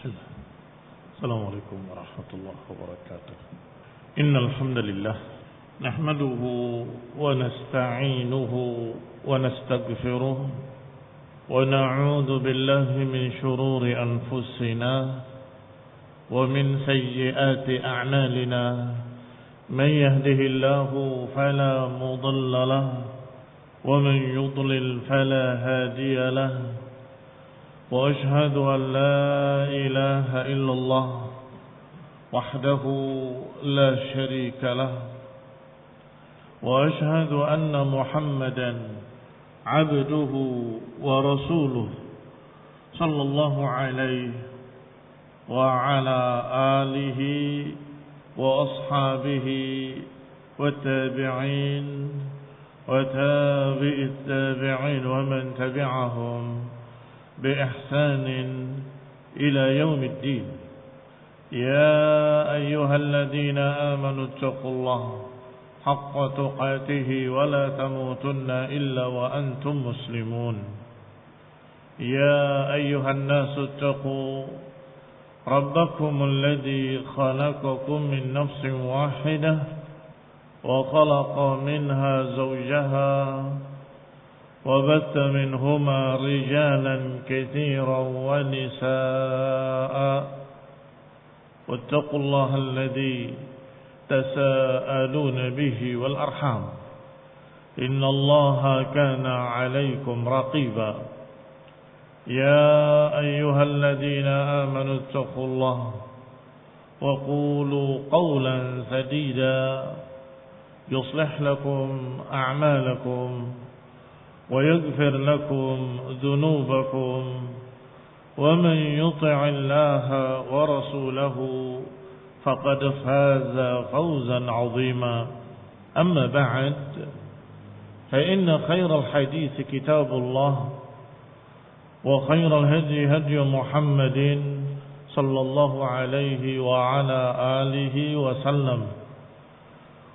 Bismillah. Assalamualaikum warahmatullahi wabarakatuh. Innal hamdalillah nahmaduhu wa nasta'inuhu wa nastaghfiruh wa na'udzu billahi min shururi anfusina wa min sayyiati a'malina. Man yahdihillahu fala mudilla lahu wa man yudlil fala hadiya lahu. وأشهد أن لا إله إلا الله وحده لا شريك له وأشهد أن محمدا عبده ورسوله صلى الله عليه وعلى آله وأصحابه والتابعين وتابع التابعين ومن تبعهم بإحسان إلى يوم الدين. يا أيها الذين آمنوا اتقوا الله حق تقاته ولا تموتن إلا وأنتم مسلمون. يا أيها الناس اتقوا ربكم الذي خلقكم من نفس واحدة وخلق منها زوجها وبث منهما رجالا كثيرا ونساء واتقوا الله الذي تساءلون به والأرحام إن الله كان عليكم رقيبا. يا أيها الذين آمنوا اتقوا الله وقولوا قولا سديدا يصلح لكم أعمالكم ويغفر لكم ذنوبكم ومن يطع الله ورسوله فقد فاز فوزا عظيما. أما بعد فإن خير الحديث كتاب الله وخير الهدي هدي محمد صلى الله عليه وعلى آله وسلم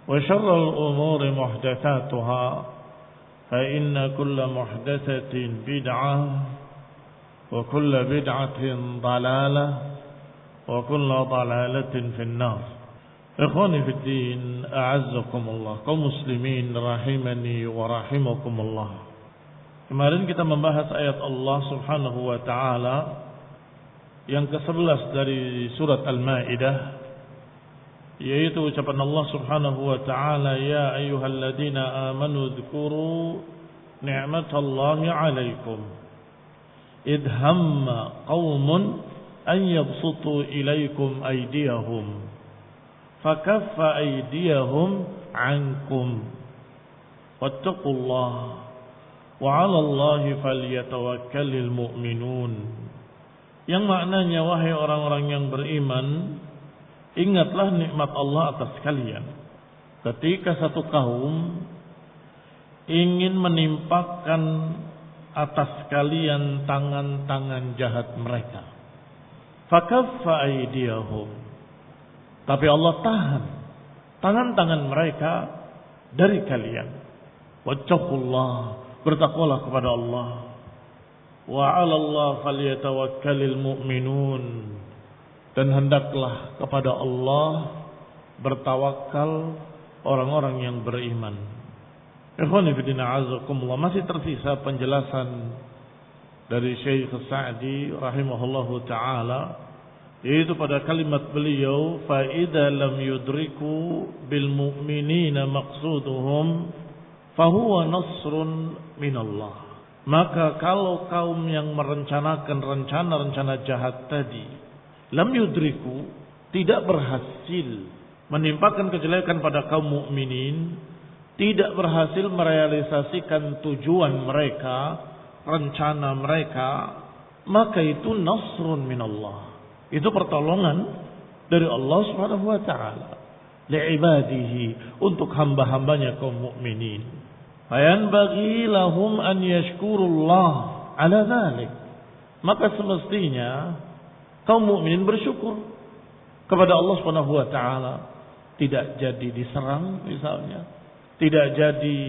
وشر الأمور محدثاتها فإن كل محدثة بدعة وكل بدعة ضلالة وكل ضلالة في النار. إخواني في الدين أعزكم الله kaum muslimin rahimani wa rahimakumullah. Kemarin kita membahas ayat Allah Subhanahu wa taala yang ke-11 dari surat Al-Maidah, yaitu ucapan Allah Subhanahu wa ta'ala, ya ayyuhalladzina amanu dzkuru ni'matallahi 'alaikum idh hamma qaumun an yabsutu ilaikum aydiyahum fakaffa aydiyahum 'ankum wattaqullaha wa 'alallahi falyatawakkalul mu'minun. Yang maknanya, wahai orang-orang yang beriman, ingatlah nikmat Allah atas kalian ketika satu kaum ingin menimpakan atas kalian tangan-tangan jahat mereka. Fakaffa aydiyahum, tapi Allah tahan tangan-tangan mereka dari kalian. Wattaqullah, bertakwalah kepada Allah. Wa 'alallahi falyatawakkalul mu'minun, dan hendaklah kepada Allah bertawakal orang-orang yang beriman. Ikhwani fillah azakumullah, masih tersisa penjelasan dari Syekh Sa'di rahimahullahu taala, yaitu pada kalimat beliau, fa idza lam yudriku bil mu'minina maqsuduhum fa huwa nasrun minallah. Maka kalau kaum yang merencanakan rencana-rencana jahat tadi lam yudriku, tidak berhasil menimpakan kejelekan pada kaum mukminin, tidak berhasil merealisasikan tujuan mereka, rencana mereka, maka itu nasrun minallah. Itu pertolongan dari Allah Subhanahu wa taala li'ibadihi, untuk hamba-hambanya kaum mukminin. Fayanbaghi lahum an yashkurullah ala dzalik. Maka semestinya kaum mukminin bersyukur kepada Allah Subhanahu wa taala, tidak jadi diserang misalnya, tidak jadi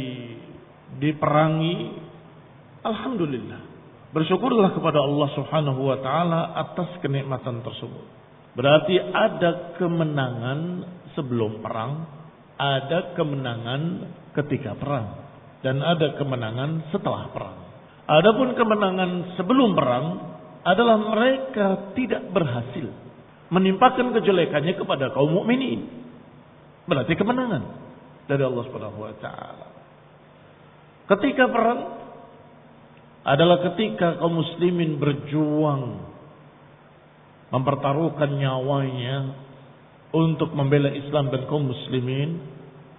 diperangi, alhamdulillah. Bersyukurlah kepada Allah Subhanahu wa taala atas kenikmatan tersebut. Berarti ada kemenangan sebelum perang, ada kemenangan ketika perang, dan ada kemenangan setelah perang. Adapun kemenangan sebelum perang adalah mereka tidak berhasil menimpakan kejelekannya kepada kaum mukminin. Berarti kemenangan dari Allah Subhanahu wa taala. Ketika perang adalah ketika kaum muslimin berjuang mempertaruhkan nyawanya untuk membela Islam dan kaum muslimin.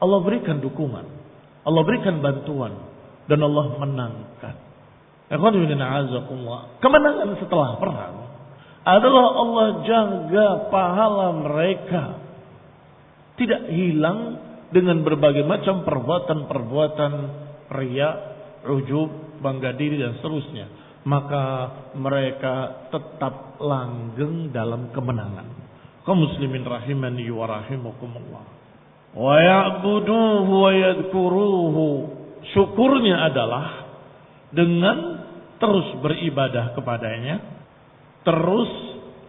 Allah berikan dukungan, Allah berikan bantuan, dan Allah menangkan. Kemenangan setelah perang adalah Allah jaga pahala mereka tidak hilang dengan berbagai macam perbuatan-perbuatan riya, ujub, bangga diri dan seterusnya. Maka mereka tetap langgeng dalam kemenangan. Kaum muslimin rahimani wa rahimakumullah. Wa ya'buduhu wa yadhkuruhu. Syukurnya adalah dengan terus beribadah kepadanya, terus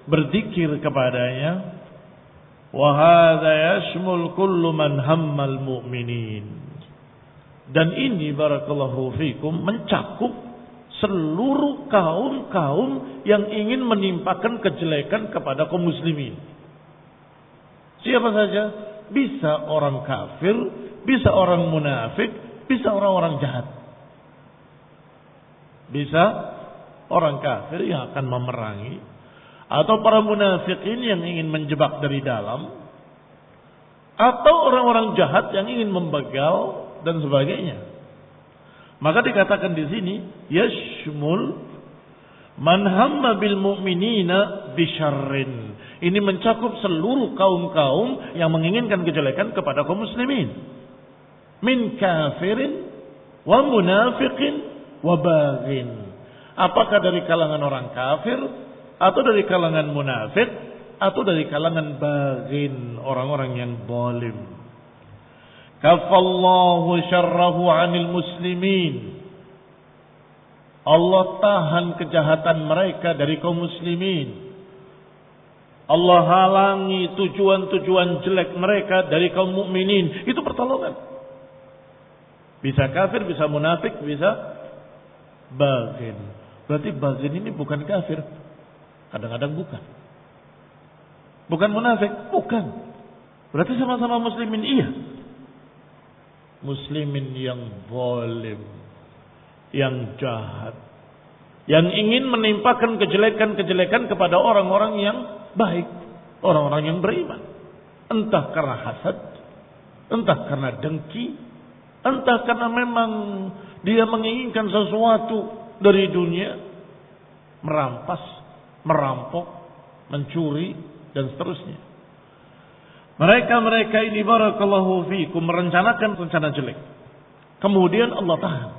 berzikir kepadanya. Wa hadza yashmul kullu man hammal mu'minin. Dan ini barakallahu fikum mencakup seluruh kaum-kaum yang ingin menimpakan kejelekan kepada kaum muslimin. Siapa saja, bisa orang kafir, bisa orang munafik, bisa orang-orang jahat. Bisa orang kafir yang akan memerangi, atau para munafikin yang ingin menjebak dari dalam, atau orang-orang jahat yang ingin membegal dan sebagainya. Maka dikatakan di sini yashmul man hamma bil mu'minina bisyarrin. Ini mencakup seluruh kaum-kaum yang menginginkan kejelekan kepada kaum muslimin. Min kafirin wa munafiqin wa baghin. Apakah dari kalangan orang kafir, atau dari kalangan munafik, atau dari kalangan baghin, orang-orang yang zalim. Kafallahu syarrahu 'anil muslimin. Allah tahan kejahatan mereka dari kaum muslimin. Allah halangi tujuan-tujuan jelek mereka dari kaum mukminin. Itu pertolongan. Bisa kafir, bisa munafik, bisa baghin. Berarti baghin ini bukan kafir. Kadang-kadang bukan. Bukan munafik, bukan. Berarti sama-sama muslimin, iya. Muslimin yang zalim, yang jahat, yang ingin menimpakan kejelekan-kejelekan kepada orang-orang yang baik, orang-orang yang beriman. Entah karena hasad, entah karena dengki, entah karena memang dia menginginkan sesuatu dari dunia, merampas, merampok, mencuri, dan seterusnya. Mereka ini barakallahu fikum merencanakan rencana jelek. Kemudian Allah tahan.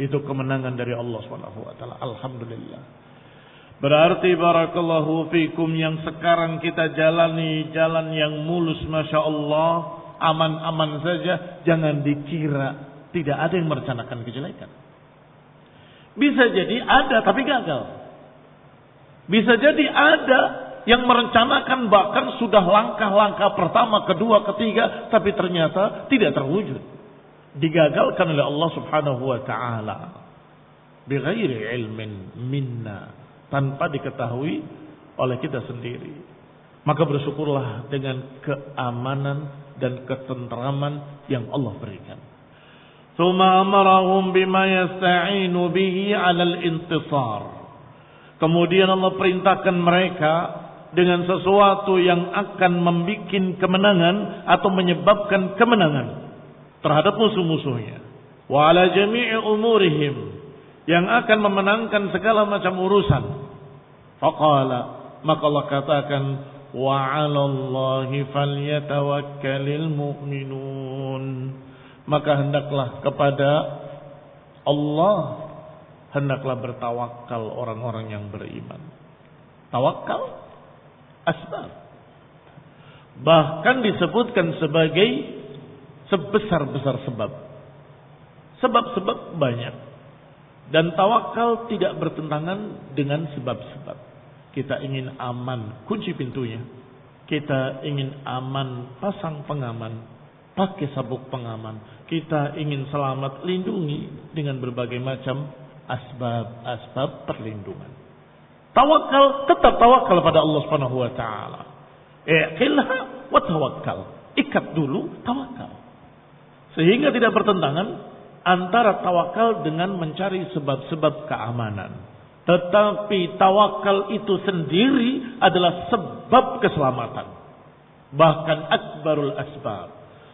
Itu kemenangan dari Allah Subhanahu wa taala. Alhamdulillah. Berarti barakallahu fikum yang sekarang kita jalani jalan yang mulus, masya Allah, aman-aman saja. Jangan dikira tidak ada yang merencanakan kejelekan. Bisa jadi ada tapi gagal. Bisa jadi ada yang merencanakan bahkan sudah langkah-langkah pertama, kedua, ketiga, tapi ternyata tidak terwujud. Digagalkan oleh Allah Subhanahu wa taala. Bighairi ilmin minna, tanpa diketahui oleh kita sendiri. Maka bersyukurlah dengan keamanan dan ketentraman yang Allah berikan. Tsumma amarahum bima yasta'inu bihi 'alal intisar. Kemudian Allah perintahkan mereka dengan sesuatu yang akan membuat kemenangan atau menyebabkan kemenangan terhadap musuh-musuhnya. Wa ala jami'i umurihim, yang akan memenangkan segala macam urusan. Faqala, maka Allah katakan, wa 'alallahi falyatawakkalul mu'minun. Maka hendaklah kepada Allah hendaklah bertawakal orang-orang yang beriman. Tawakal asbab. Bahkan disebutkan sebagai sebesar-besar sebab. Sebab-sebab banyak. Dan tawakal tidak bertentangan dengan sebab-sebab. Kita ingin aman, kunci pintunya. Kita ingin aman, pasang pengaman, pakai sabuk pengaman. Kita ingin selamat, lindungi dengan berbagai macam asbab perlindungan. Tawakal, tetap tawakal pada Allah Subhanahu wa taala. Iqilha wa tawakkal. Ikat dulu, tawakal. Sehingga tidak bertentangan antara tawakal dengan mencari sebab-sebab keamanan. Tetapi tawakal itu sendiri adalah sebab keselamatan. Bahkan akbarul asbab.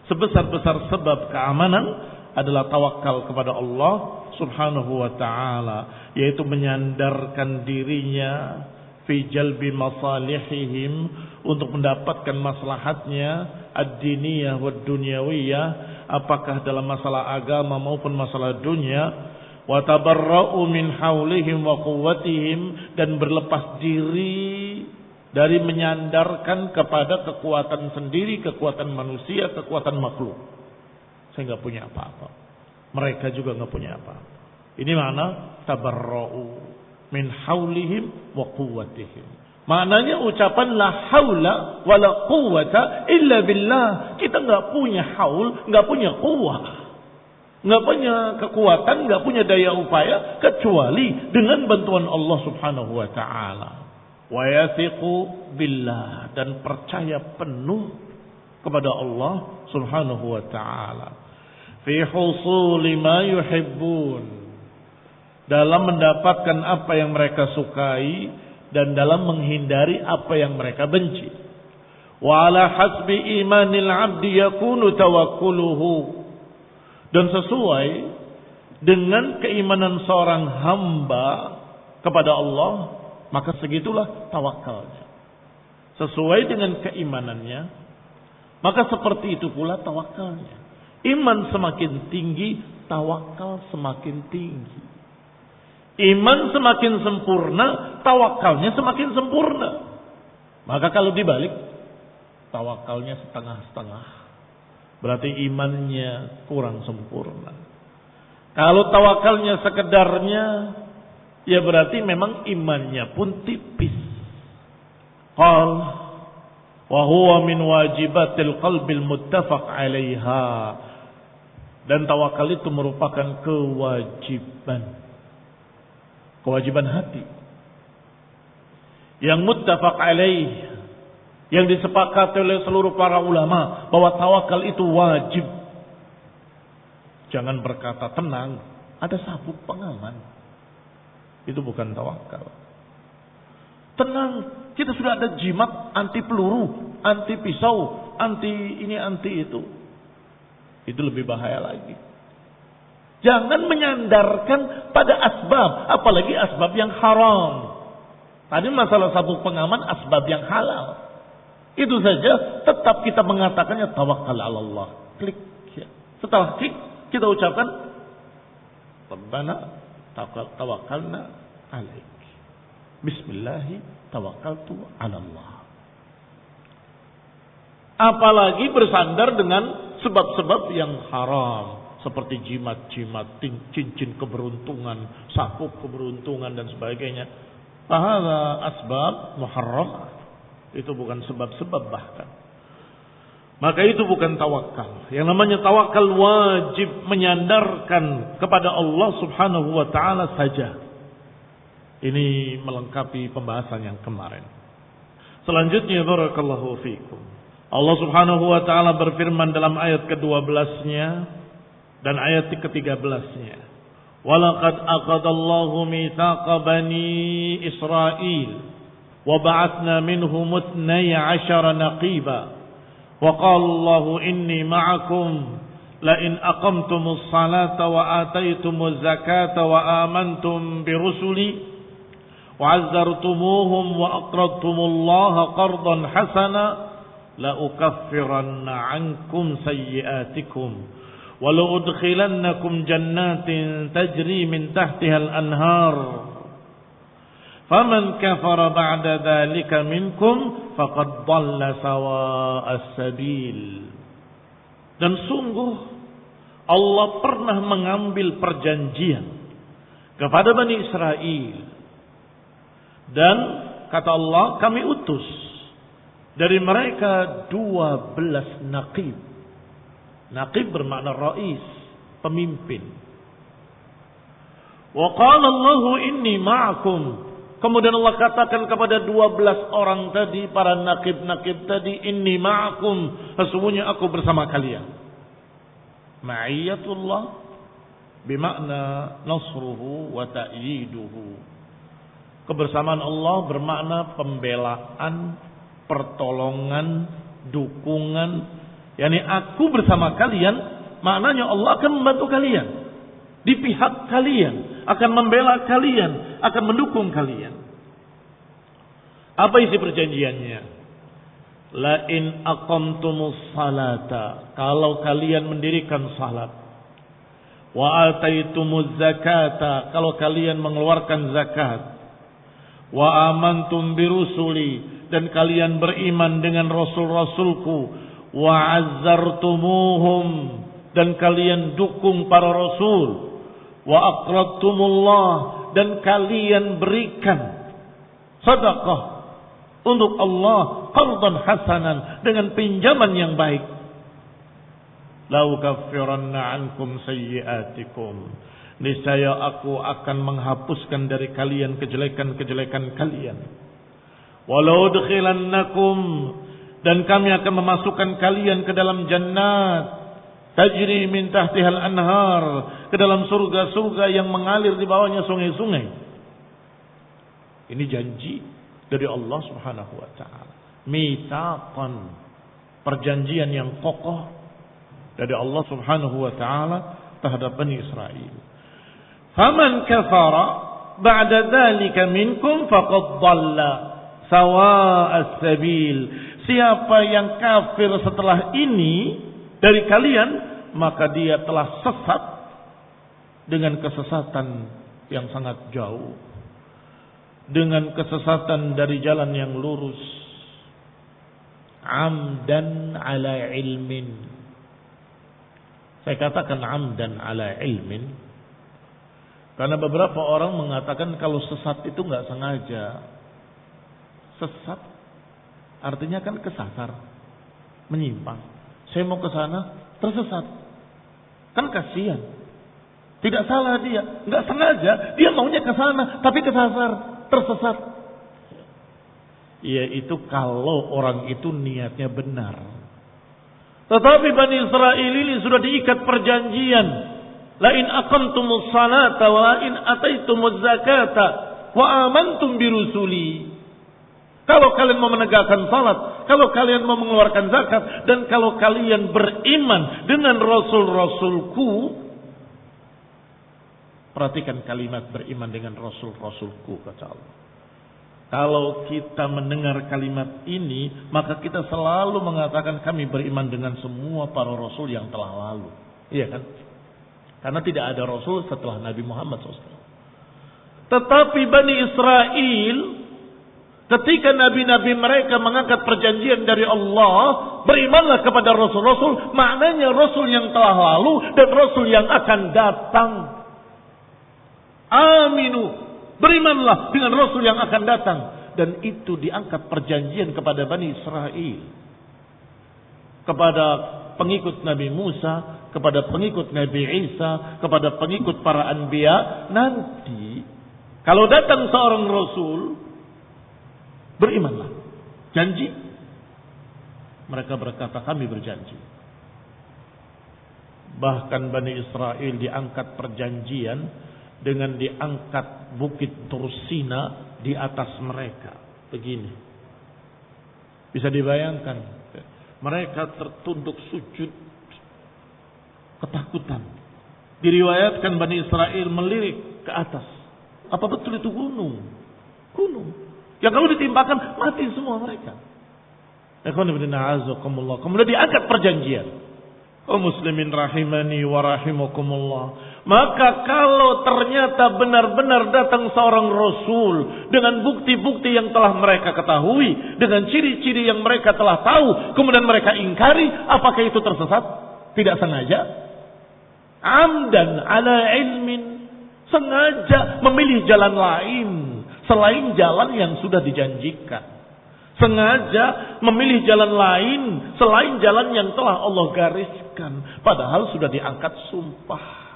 Sebesar-besar sebab keamanan adalah tawakal kepada Allah Subhanahu wa ta'ala. Yaitu menyandarkan dirinya fi jalbi masalihihim, untuk mendapatkan maslahatnya ad-diniyah wa dunyawiyah, apakah dalam masalah agama maupun masalah dunia. Wa tabarra'u min haulihim wa quwwatihim, dan berlepas diri dari menyandarkan kepada kekuatan sendiri, kekuatan manusia, kekuatan makhluk. Saya enggak punya apa-apa, mereka juga enggak punya apa-apa. Ini makna tabarra'u min haulihim wa quwwatihim. Maknanya ucapan la haula wa la quwwata illa billah. Kita enggak punya haul, enggak punya quwwah, enggak punya kekuatan, enggak punya daya upaya kecuali dengan bantuan Allah Subhanahu wa taala. Wa yathiqu billah, dan percaya penuh kepada Allah Subhanahu wa taala. Fi husuli ma yuhibbun, dalam mendapatkan apa yang mereka sukai dan dalam menghindari apa yang mereka benci. Wa ala hasbi imanil abdi yakunu tawakkuluhu, dan sesuai dengan keimanan seorang hamba kepada Allah, maka segitulah tawakalnya. Sesuai dengan keimanannya, maka seperti itu pula tawakalnya. Iman semakin tinggi, tawakal semakin tinggi. Iman semakin sempurna, tawakalnya semakin sempurna. Maka kalau dibalik, tawakalnya setengah-setengah, berarti imannya kurang sempurna. Kalau tawakalnya sekedarnya, ya berarti memang imannya pun tipis. Qal wa huwa min wajibatil qalbil muttafaq 'alaiha, dan tawakal itu merupakan kewajiban hati yang muttafaq alaih, yang disepakati oleh seluruh para ulama bahwa tawakal itu wajib. Jangan berkata tenang, ada sabuk pengaman, itu bukan tawakal. Tenang, kita sudah ada jimat anti peluru, anti pisau, anti ini anti itu. Itu lebih bahaya lagi. Jangan menyandarkan pada asbab, apalagi asbab yang haram. Tadi masalah sabuk pengaman, asbab yang halal. Itu saja tetap kita mengatakannya tawakkal ala Allah. Klik. Ya. Setelah klik, kita ucapkan Rabbana tawakkalna alaik. Bismillahi tawakkaltu ala Allah. Apalagi bersandar dengan sebab-sebab yang haram, seperti jimat-jimat, cincin keberuntungan, sabuk keberuntungan dan sebagainya. Fahadha asbab muharram. Itu bukan sebab-sebab bahkan. Maka itu bukan tawakal. Yang namanya tawakal wajib menyandarkan kepada Allah Subhanahu wa taala saja. Ini melengkapi pembahasan yang kemarin. Selanjutnya, barakallahu fikum, Allah Subhanahu wa taala berfirman dalam ayat ke-12-nya dan ayat ke-13-nya. Walaqad aqadallahu mitsaqa bani Israil wa ba'atsna minhum 12 naqiba wa qala Allahu inni ma'akum la in aqamtumus salata wa ataitumuz zakata wa amantum bi rusuli wa 'azzartumuhum wa aqradtumullaha qardan hasana la ukaffiranna 'ankum sayyi'atikum وَلَأُدْخِلَنَّكُمْ جَنَّاتٍ تَجْرِي مِنْ تَحْتِهَا الْأَنْهَارُ فَمَنْ كَفَرَ بَعْدَ ذَلِكَ مِنْكُمْ فَقَدْ ضَلَّ سَوَاءَ السَّبِيلِ. Dan sungguh Allah pernah mengambil perjanjian kepada Bani Israel. Dan kata Allah, kami utus dari mereka 12 naqib. Naqib bermakna rais, pemimpin. Wa qala Allahu inni ma'akum. Kemudian Allah katakan kepada 12 orang tadi, para naqib-naqib tadi, inni ma'akum, sesungguhnya aku bersama kalian. Ma'iyatullah bimakna nasruhu wa ta'yiduhu. Kebersamaan Allah bermakna pembelaan, pertolongan, dukungan. Yani aku bersama kalian, maknanya Allah akan membantu kalian. Di pihak kalian, akan membela kalian, akan mendukung kalian. Apa isi perjanjiannya? La in aqamtumus salata, kalau kalian mendirikan salat. Wa ataitumuz zakata, kalau kalian mengeluarkan zakat. Wa amantum birusuli, dan kalian beriman dengan rasul-rasulku. Wa azzartumuhum, dan kalian dukung para rasul. Wa aqradtumullah, dan kalian berikan sedekah untuk Allah qardan hasanan, dengan pinjaman yang baik. La ukaffiranna ankum sayyi'atikum, niscaya aku akan menghapuskan dari kalian kejelekan-kejelekan kalian. Walau udkhilannakum, dan kami akan memasukkan kalian ke dalam jannat tajri min tahtihal anhar, ke dalam surga-surga yang mengalir di bawahnya sungai-sungai. Ini janji dari Allah Subhanahu wa taala. Mitsaqan, perjanjian yang kokoh dari Allah Subhanahu wa taala terhadap Bani Israel. Faman kafara ba'da dzalika minkum faqad dhalla sawa'as sabil. Siapa yang kafir setelah ini dari kalian, maka dia telah sesat dengan kesesatan yang sangat jauh, dengan kesesatan dari jalan yang lurus. Amdan ala ilmin. Saya katakan amdan ala ilmin karena beberapa orang mengatakan kalau sesat itu nggak sengaja. Sesat artinya kan kesasar, menyimpang. Saya mau ke sana, tersesat. Kan kasihan. Tidak salah dia, nggak sengaja, dia maunya ke sana, tapi kesasar, tersesat. Yaitu kalau orang itu niatnya benar. Tetapi Bani Israel ini sudah diikat perjanjian. La in aqamtumus salata wa in ataitumuz zakata wa amantum birusuli. Kalau kalian mau menegakkan salat, kalau kalian mau mengeluarkan zakat, dan kalau kalian beriman dengan rasul-rasulku. Perhatikan kalimat beriman dengan rasul-rasulku, kata Allah. Kalau kita mendengar kalimat ini, maka kita selalu mengatakan kami beriman dengan semua para rasul yang telah lalu. Iya kan? Karena tidak ada rasul setelah Nabi Muhammad SAW. Tetapi Bani Israel, ketika nabi-nabi mereka mengangkat perjanjian dari Allah, berimanlah kepada rasul-rasul, maknanya rasul yang telah lalu dan rasul yang akan datang. Aminu, berimanlah dengan rasul yang akan datang. Dan itu diangkat perjanjian kepada Bani Israel, kepada pengikut Nabi Musa, kepada pengikut Nabi Isa, kepada pengikut para anbiya. Nanti kalau datang seorang rasul, berimanlah. Janji? Mereka berkata, kami berjanji. Bahkan Bani Israel diangkat perjanjian dengan diangkat bukit Tursina di atas mereka. Begini. Bisa dibayangkan. Mereka tertunduk sujud ketakutan. Diriwayatkan Bani Israel melirik ke atas. Apa betul itu gunung? Gunung. Yang kalau ditimpakan mati semua mereka. Kemudian diangkat perjanjian. Muslimin rahimani wa rahimakumullah. Maka kalau ternyata benar-benar datang seorang rasul dengan bukti-bukti yang telah mereka ketahui, dengan ciri-ciri yang mereka telah tahu, kemudian mereka ingkari, apakah itu tersesat? Tidak sengaja. Amdan ala ilmin, Sengaja memilih jalan lain selain jalan yang sudah dijanjikan. Sengaja memilih jalan lain selain jalan yang telah Allah gariskan. Padahal sudah diangkat sumpah.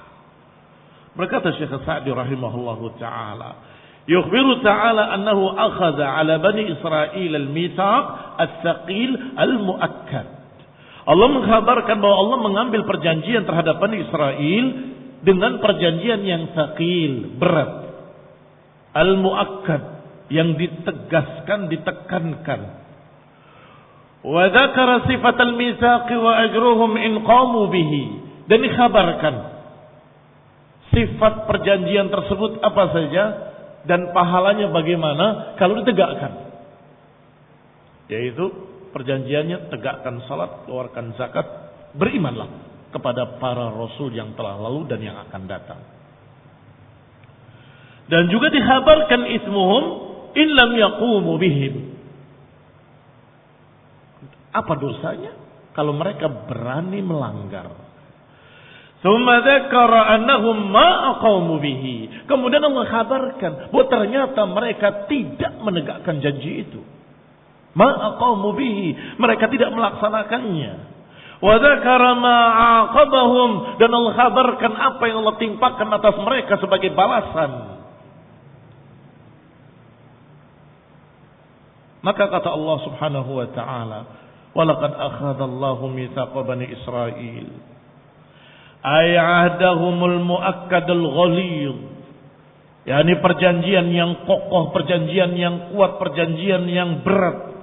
Berkata Syekh Sa'di rahimahullahu ta'ala, yukhbiru ta'ala annahu akhadha ala bani Israel al-mitsaq al-thaqil al-mu'akkad. Allah mengkhabarkan bahwa Allah mengambil perjanjian terhadap Bani Israel dengan perjanjian yang thaqil, berat. Al-mu'akkad, yang ditegaskan, ditekankan. Wa dzakara sifat al-mitsaq wa ajruhum in qamu bihi. Dan dikhabarkan sifat perjanjian tersebut apa saja dan pahalanya bagaimana kalau ditegakkan. Yaitu perjanjiannya tegakkan salat, keluarkan zakat, berimanlah kepada para rasul yang telah lalu dan yang akan datang. Dan juga dikhabarkan ismuhum in lam yaqumu bihim. Apa dosanya kalau mereka berani melanggar? Tsumma dzakara annahum ma aqamu bihi. Kemudian Allah kabarkan bahwa ternyata mereka tidak menegakkan janji itu. Ma aqamu bihi, mereka tidak melaksanakannya. Wa dzakara ma aqabahum, dan Allah kabarkan apa yang Allah timpakan atas mereka sebagai balasan. Maka kata Allah Subhanahu wa taala, wa laqad akhadallahu mitsaqa bani Israil ay ahdahumul muakkadul ghalidh, yakni perjanjian yang kokoh, perjanjian yang kuat, perjanjian yang berat.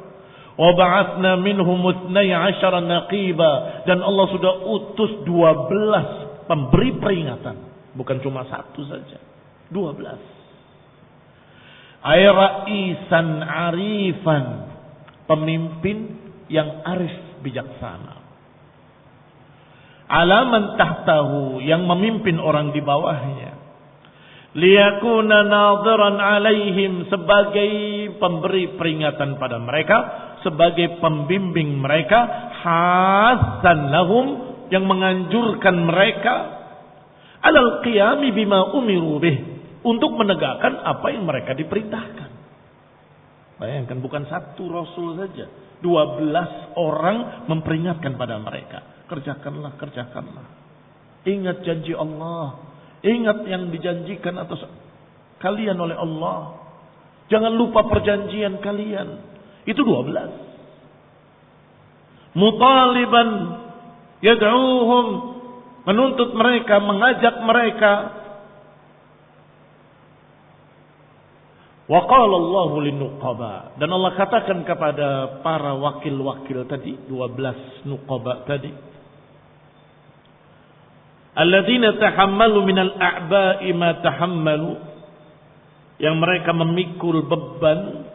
Wa ba'atsna minhum 12 naqiba, dan Allah sudah utus 12 pemberi peringatan, bukan cuma satu saja, 12. Ay ra'isan arifan, pemimpin yang arif bijaksana. Alaman tahtahu, yang memimpin orang di bawahnya. Liyakuna nadhiran alaihim, sebagai pemberi peringatan pada mereka, sebagai pembimbing mereka, hasan lahum, yang menganjurkan mereka alal qiyami bima umiru bih, untuk menegakkan apa yang mereka diperintahkan. Bayangkan, bukan satu rasul saja, 12 orang memperingatkan pada mereka. Kerjakanlah, kerjakanlah. Ingat janji Allah. Ingat yang dijanjikan atas kalian oleh Allah. Jangan lupa perjanjian kalian. Itu 12. Mutaliban yad'uhum, menuntut mereka, mengajak mereka. Wa qala Allahu lin-nuqaba, dan Allah katakan kepada para wakil-wakil tadi, 12 nuqaba tadi, alladzina tahammalu minal a'ba'i ma tahammalu, yang mereka memikul beban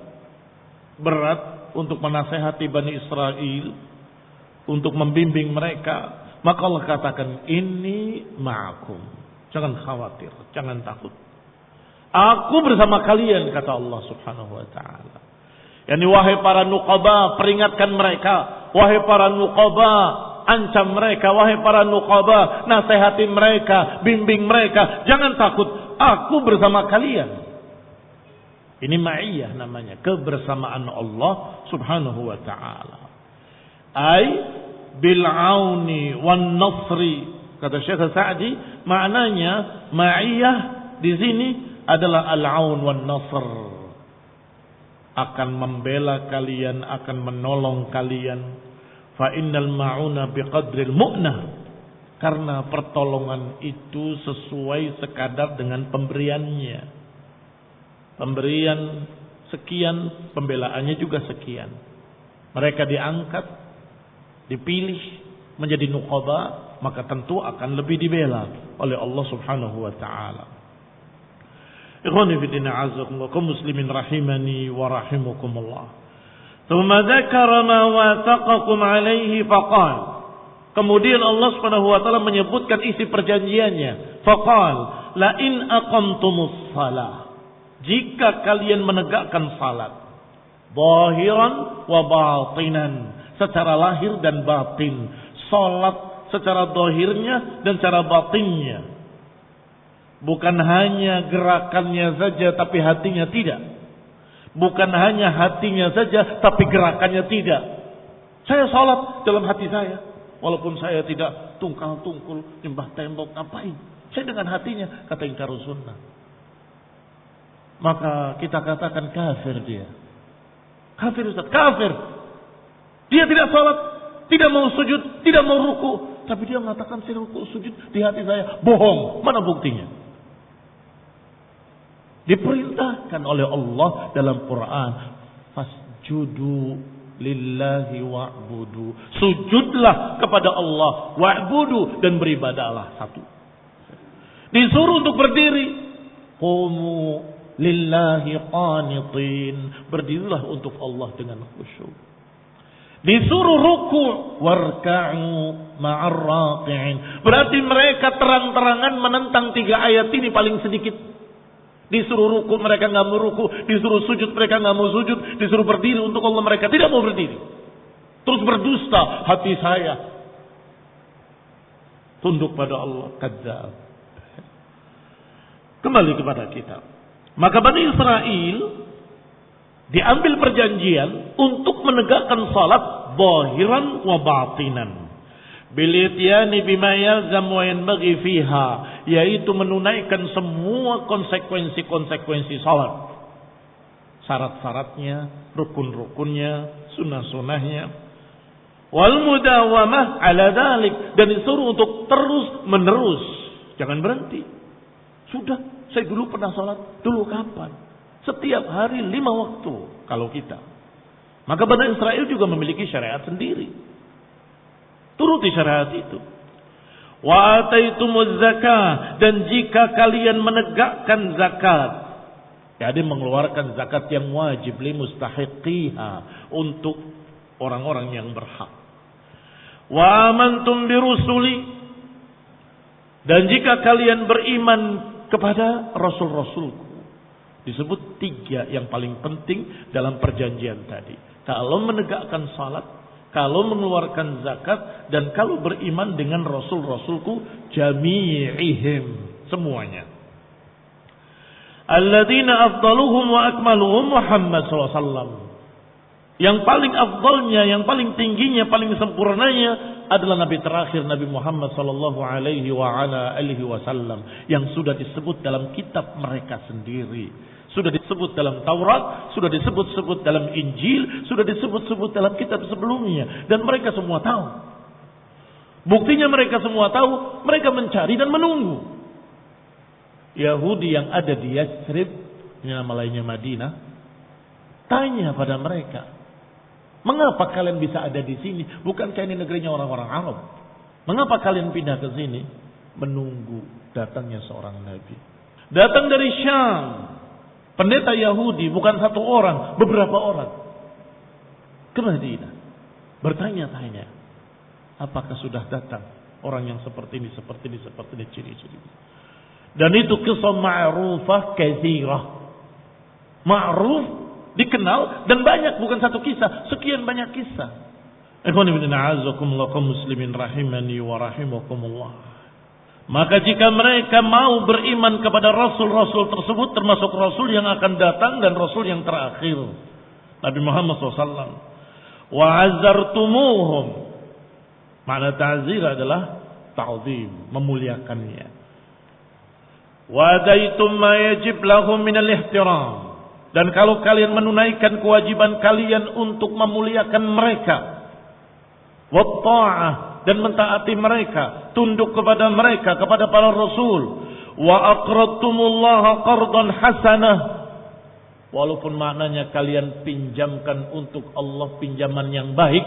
berat untuk menasehati Bani Israel, untuk membimbing mereka. Maka Allah katakan, inni ma'akum, jangan khawatir, jangan takut, aku bersama kalian, kata Allah Subhanahu wa ta'ala. Yani wahai para nuqaba, peringatkan mereka. Wahai para nuqaba, ancam mereka. Wahai para nuqaba, nasihati mereka, bimbing mereka. Jangan takut, aku bersama kalian. Ini ma'iyah namanya, kebersamaan Allah Subhanahu wa ta'ala. Ay bil'auni wan nasri, kata Syekh Sa'di, maknanya ma'iyah di sini adalah al-aun wan nasr, akan membela kalian, akan menolong kalian. Fa innal ma'una biqadril mu'nah, karena pertolongan itu sesuai sekadar dengan pemberiannya. Pemberian sekian, pembelaannya juga sekian. Mereka diangkat, dipilih menjadi nuqaba, maka tentu akan lebih dibela oleh Allah Subhanahu wa ta'ala. Ikhwani fi din, a'azzakumullah, kaum muslimin rahimani wa rahimakumullah. Tsumma dzakara ma wathaqakum alaihi faqal. Kemudian Allah Subhanahu wa taala menyebutkan isi perjanjiannya. Faqal, la in aqamtumus shalah, jika kalian menegakkan salat, zahiran wa batinan, secara lahir dan batin, salat secara zahirnya dan secara batinnya. Bukan hanya gerakannya saja tapi hatinya tidak. Bukan hanya hatinya saja tapi gerakannya tidak. Saya sholat dalam hati saya. Walaupun saya tidak tungkal-tungkul, nyembah tembok, ngapain? Saya dengan hatinya, kata ingkarus sunnah. Maka kita katakan kafir dia. Kafir Ustaz, kafir. Dia tidak sholat, tidak mau sujud, tidak mau ruku. Tapi dia mengatakan saya ruku sujud di hati saya. Bohong, mana buktinya? Diperintahkan oleh Allah dalam Quran, fasjudu lillahi wa'budu. Sujudlah kepada Allah, wa'budu, dan beribadahlah. Satu. Disuruh untuk berdiri. Qumu lillahi qanitin. Berdirilah untuk Allah dengan khusyuk. Disuruh ruku', warka'u ma'ar raqi'in. Berarti mereka terang-terangan menentang 3 ayat ini paling sedikit. Disuruh ruku mereka nggak mau ruku, disuruh sujud mereka nggak mau sujud, disuruh berdiri untuk Allah mereka tidak mau berdiri. Terus berdusta, hati saya tunduk pada Allah. Kadzdzab. Kembali kepada kita. Maka Bani Israel diambil perjanjian untuk menegakkan salat zahiran wa batinan. Bilitiyani bima yalzam wa yanbaghi fiha, yaitu menunaikan semua konsekuensi-konsekuensi salat. Syarat-syaratnya, rukun-rukunnya, sunnah-sunnahnya. Wal mudawamah ala dzalik, dan disuruh untuk terus-menerus, jangan berhenti. Sudah, saya dulu pernah salat, dulu kapan? Setiap hari 5 waktu kalau kita. Maka Bani Israel juga memiliki syariat sendiri. Turuti syariat itu. Wa ataitumuz zakah, dan jika kalian menegakkan zakat, jadi mengeluarkan zakat yang wajib li mustahiqiha, untuk orang-orang yang berhak. Wa amantum birusuli, dan jika kalian beriman kepada rasul-rasulku. Disebut 3 yang paling penting dalam perjanjian tadi. Kalau menegakkan salat, kalau mengeluarkan zakat, dan kalau beriman dengan rasul-rasulku jami'ihim, semuanya. Alladzina afdaluhum wa akmaluhum Muhammad SAW. Yang paling afdalnya, yang paling tingginya, paling sempurnanya adalah Nabi terakhir, Nabi Muhammad sallallahu alaihi wa ala alihi wasallam, yang sudah disebut dalam kitab mereka sendiri. Sudah disebut dalam Taurat, sudah disebut-sebut dalam Injil, sudah disebut-sebut dalam kitab sebelumnya. Dan mereka semua tahu. Buktinya mereka semua tahu, mereka mencari dan menunggu. Yahudi yang ada di Yathrib, ini nama lainnya Madinah, tanya pada mereka, mengapa kalian bisa ada di sini? Bukankah ini negerinya orang-orang Arab? Mengapa kalian pindah ke sini? Menunggu datangnya seorang Nabi. Datang dari Syam. Pendeta Yahudi, bukan 1 orang, beberapa orang. Ke Madinah. Bertanya-tanya. Apakah sudah datang orang yang seperti ini, seperti ini, seperti ini, ciri-ciri. Dan itu kisah ma'rufah katsirah. Ma'ruf, dikenal, dan banyak, bukan 1 kisah. Sekian banyak kisah. Ikhwan ibn a'azzakumullah kaum muslimin rahimani wa rahimakumullah. Maka jika mereka mau beriman kepada rasul-rasul tersebut, termasuk rasul yang akan datang dan rasul yang terakhir, Nabi Muhammad SAW, wa azartumuhum, makna ta'zir adalah ta'zim, memuliakannya. Wa adaitum ma yajib lahum minal ihtiram, dan kalau kalian menunaikan kewajiban kalian untuk memuliakan mereka, wa ta'ah, dan mentaati mereka, tunduk kepada mereka, kepada para rasul. Wa aqradtumullaha qardan hasanah, walaupun maknanya kalian pinjamkan untuk Allah pinjaman yang baik,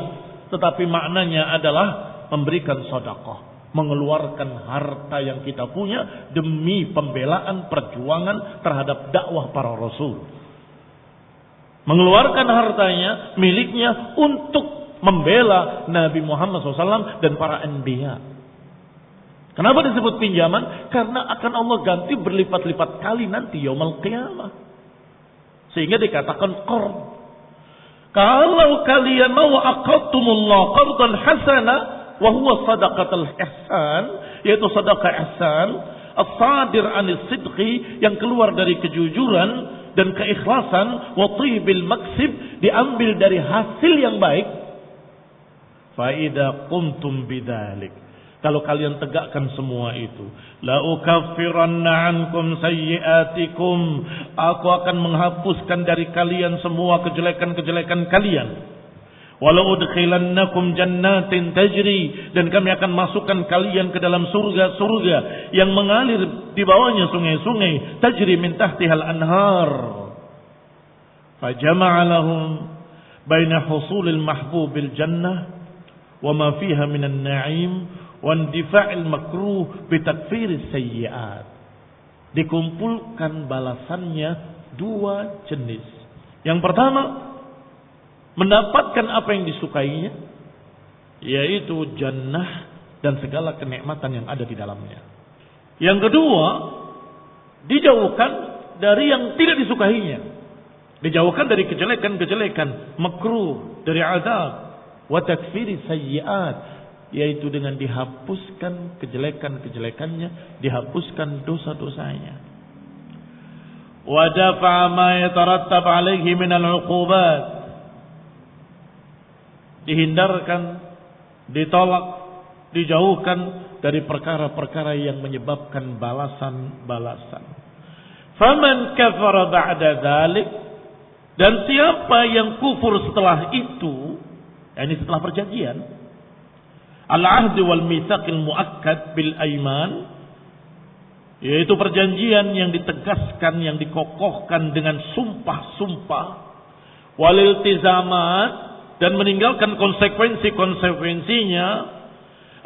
tetapi maknanya adalah memberikan sedekah, mengeluarkan harta yang kita punya demi pembelaan perjuangan terhadap dakwah para rasul. Mengeluarkan hartanya, miliknya untuk membela Nabi Muhammad SAW dan para anbiya. Kenapa disebut pinjaman? Karena akan Allah ganti berlipat-lipat kali nanti yaumul qiyamah. Sehingga dikatakan qard. Kalau kalian mau aqadtumullah qardan hasana wa huwa sadaqatul ihsan, yaitu sedekah ihsan, as-sadir 'anis sidqi, yang keluar dari kejujuran dan keikhlasan, wa tibil maksib, diambil dari hasil yang baik. Fa idza qumtum bidzalik, kalau kalian tegakkan semua itu, la ukaffiranna ankum sayyi'atikum, aku akan menghapuskan dari kalian semua kejelekan-kejelekan kalian. Walau udkhilannakum jannatin tajri, dan kami akan masukkan kalian ke dalam surga-surga yang mengalir di bawahnya sungai-sungai, tajri min tahtihal anhar. Fajama'a lahum baina husulil mahbubil jannah wa ma fiha minan na'im wa indifa'il makruh bi takfiris sayyi'at. Dikumpulkan balasannya dua jenis. Yang pertama, mendapatkan apa yang disukainya, yaitu jannah dan segala kenikmatan yang ada di dalamnya. Yang kedua, dijauhkan dari yang tidak disukainya, dijauhkan dari kejelekan-kejelekan, makruh, dari azab, wa takfiri sayyi'at, yaitu dengan dihapuskan kejelekan-kejelekannya, dihapuskan dosa-dosanya. Wa dafa'a ma yatarattab alaihi minal 'uqubat, dihindarkan, ditolak, dijauhkan dari perkara-perkara yang menyebabkan balasan-balasan. Faman kafara ba'da dzalik, dan siapa yang kufur setelah itu, yakni setelah perjanjian, al-ahdi wal mitsaqil muakkad bil aiman, yaitu perjanjian yang ditegaskan, yang dikokohkan dengan sumpah-sumpah, wal iltizamat, dan meninggalkan konsekuensi-konsekuensinya,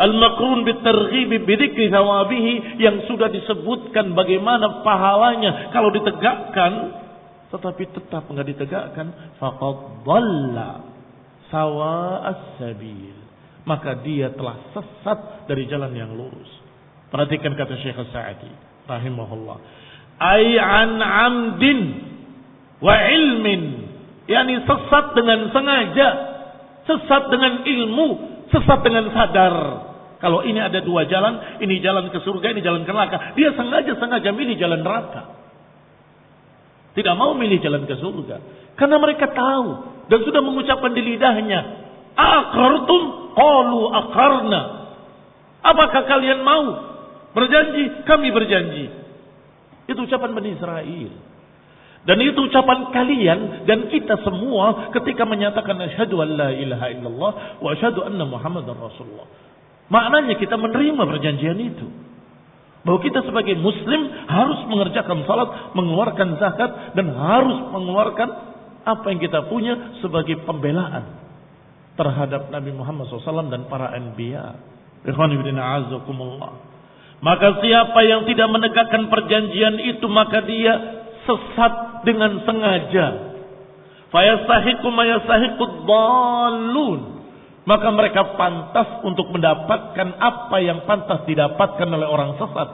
al-makrun bitarghib bidzikri thawabihi, yang sudah disebutkan bagaimana pahalanya kalau ditegakkan, tetapi tetap enggak ditegakkan, faqad dhalla sawa'as sabil, maka dia telah sesat dari jalan yang lurus. Perhatikan kata Syekh As-Sa'di rahimahullah, ai an amdin wa ilmin, yakni sesat dengan sengaja, sesat dengan ilmu, sesat dengan sadar. Kalau ini ada dua jalan, ini jalan ke surga, ini jalan ke neraka, dia sengaja milih jalan neraka, tidak mau milih jalan ke surga, karena mereka tahu dan sudah mengucapkan di lidahnya, aqartum qalu aqarna, apakah kalian mau berjanji? Kami berjanji. Itu ucapan Bani Israel. Dan itu ucapan kalian dan kita semua ketika menyatakan asyhadu an la ilaha illallah wa asyhadu anna muhammadar rasulullah. Maknanya kita menerima perjanjian itu, bahwa kita sebagai muslim harus mengerjakan salat, mengeluarkan zakat, dan harus mengeluarkan apa yang kita punya sebagai pembelaan terhadap Nabi Muhammad SAW dan para anbiya. Ikhwani fillah azakumullah. Maka siapa yang tidak menegakkan perjanjian itu, maka dia sesat dengan sengaja. Fayastahiqu ma yastahiqud dhallun, maka mereka pantas untuk mendapatkan apa yang pantas didapatkan oleh orang sesat.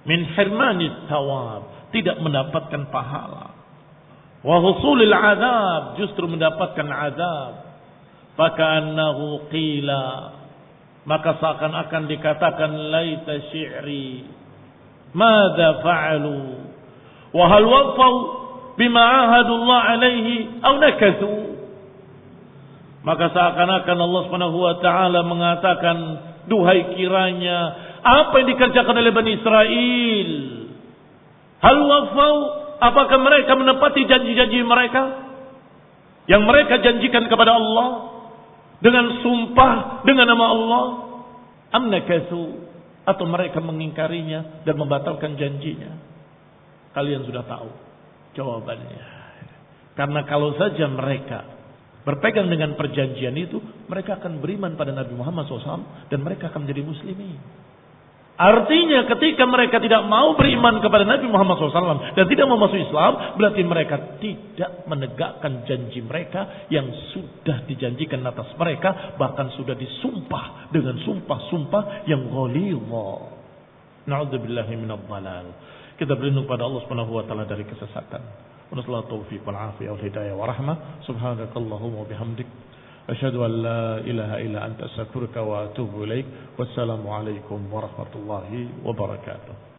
Min hirmanis thawab, tidak mendapatkan pahala. Wa husulil azab, justru mendapatkan azab. Faka'annahu qila, maka seakan-akan dikatakan laita syi'ri madza fa'alu wa hal wafau bima ahadullah alaihi aw nakathu. Maka seakan-akan Allah Subhanahu wa taala mengatakan, duhai kiranya apa yang dikerjakan oleh Bani Israel, hal wafau, apakah mereka menepati janji-janji mereka yang mereka janjikan kepada Allah dengan sumpah dengan nama Allah, am nakathu, atau mereka mengingkarinya dan membatalkan janjinya? Kalian sudah tahu jawabannya. Karena kalau saja mereka berpegang dengan perjanjian itu, mereka akan beriman pada Nabi Muhammad SAW dan mereka akan menjadi muslimin. Artinya ketika mereka tidak mau beriman kepada Nabi Muhammad SAW dan tidak mau masuk Islam, berarti mereka tidak menegakkan janji mereka yang sudah dijanjikan atas mereka, bahkan sudah disumpah dengan sumpah-sumpah yang ghalidha. Na'udzubillahi minadh dhalal. Kita berlindung pada Allah Subhanahu wa taala dari kesesatan. Wa nasallahu taufiq wal afiyah wal hidayah wa rahmah. Subhanakallahumma wa bihamdik Asyhadu an la ilaha illa anta astaghfiruka wa atubu ilaik. Wassalamu alaikum warahmatullahi wabarakatuh.